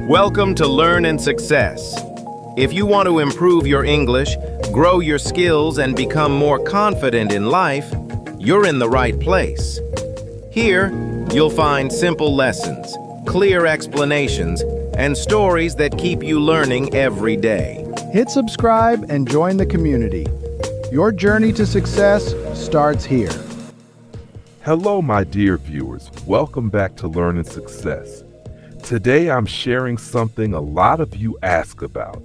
Welcome to Learn and Success. If you want to improve your English, grow your skills, and become more confident in life, you're in the right place. Here, you'll find simple lessons, clear explanations, and stories that keep you learning every day. Hit subscribe and join the community. Your journey to success starts here. Hello, my dear viewers. Welcome back to Learn and Success. Today, I'm sharing something a lot of you ask about.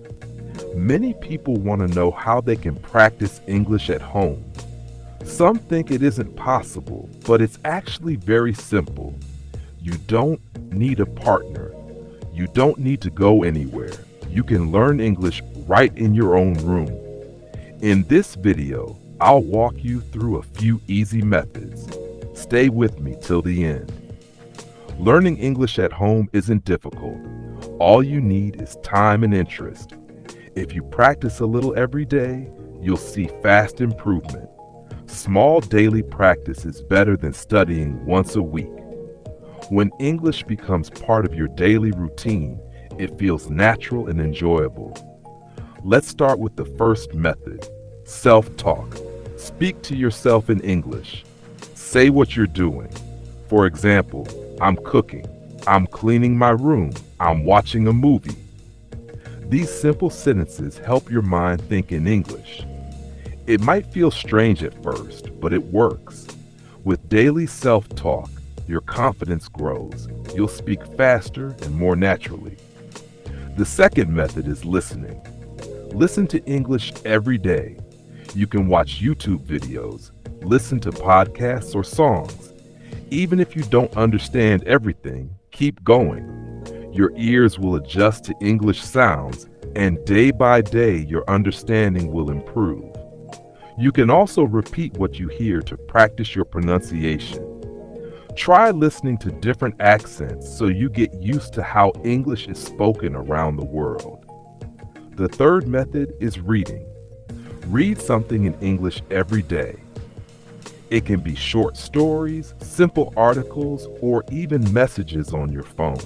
Many people want to know how they can practice English at home. Some think it isn't possible, but it's actually very simple. You don't need a partner. You don't need to go anywhere. You can learn English right in your own room. In this video, I'll walk you through a few easy methods. Stay with me till the end. Learning English at home isn't difficult. All you need is time and interest. If you practice a little every day, you'll see fast improvement. Small daily practice is better than studying once a week. When English becomes part of your daily routine, it feels natural and enjoyable. Let's start with the first method, self-talk. Speak to yourself in English. Say what you're doing. For example, I'm cooking, I'm cleaning my room, I'm watching a movie. These simple sentences help your mind think in English. It might feel strange at first, but it works. With daily self-talk, your confidence grows. You'll speak faster and more naturally. The second method is listening. Listen to English every day. You can watch YouTube videos, listen to podcasts or songs. Even if you don't understand everything, keep going. Your ears will adjust to English sounds, and day by day your understanding will improve. You can also repeat what you hear to practice your pronunciation. Try listening to different accents so you get used to how English is spoken around the world. The third method is reading. Read something in English every day. It can be short stories, simple articles, or even messages on your phone.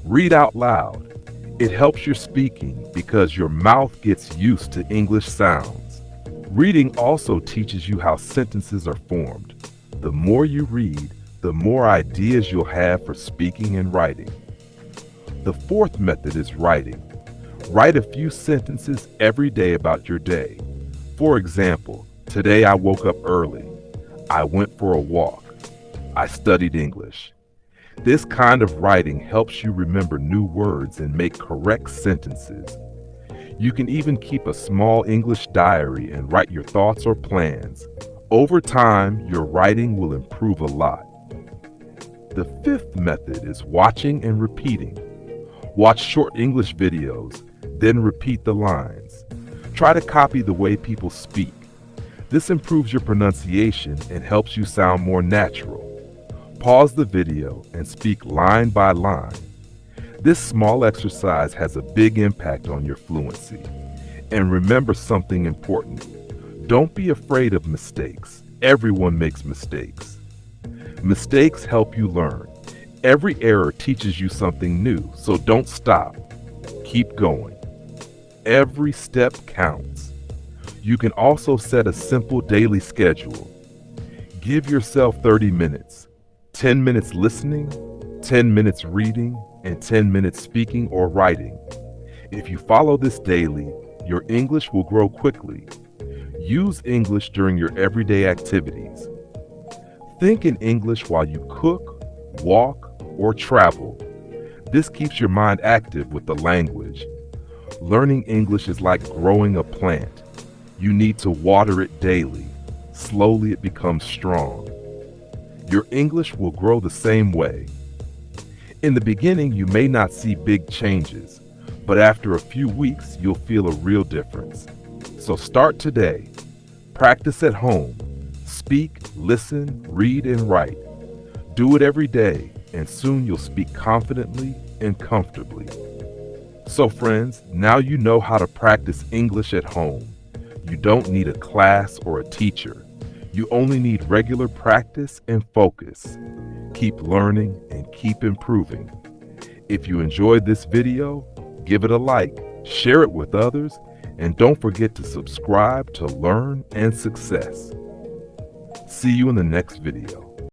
Read out loud. It helps your speaking because your mouth gets used to English sounds. Reading also teaches you how sentences are formed. The more you read, the more ideas you'll have for speaking and writing. The fourth method is writing. Write a few sentences every day about your day. For example, today I woke up early. I went for a walk. I studied English. This kind of writing helps you remember new words and make correct sentences. You can even keep a small English diary and write your thoughts or plans. Over time, your writing will improve a lot. The fifth method is watching and repeating. Watch short English videos, then repeat the lines. Try to copy the way people speak. This improves your pronunciation and helps you sound more natural. Pause the video and speak line by line. This small exercise has a big impact on your fluency. And remember something important. Don't be afraid of mistakes. Everyone makes mistakes. Mistakes help you learn. Every error teaches you something new, so don't stop. Keep going. Every step counts. You can also set a simple daily schedule. Give yourself 30 minutes, 10 minutes listening, 10 minutes reading, and 10 minutes speaking or writing. If you follow this daily, your English will grow quickly. Use English during your everyday activities. Think in English while you cook, walk, or travel. This keeps your mind active with the language. Learning English is like growing a plant. You need to water it daily. Slowly it becomes strong. Your English will grow the same way. In the beginning, you may not see big changes, but after a few weeks, you'll feel a real difference. So start today. Practice at home. Speak, listen, read, and write. Do it every day, and soon you'll speak confidently and comfortably. So friends, now you know how to practice English at home. You don't need a class or a teacher. You only need regular practice and focus. Keep learning and keep improving. If you enjoyed this video, give it a like, share it with others, and don't forget to subscribe to Learn and Success. See you in the next video.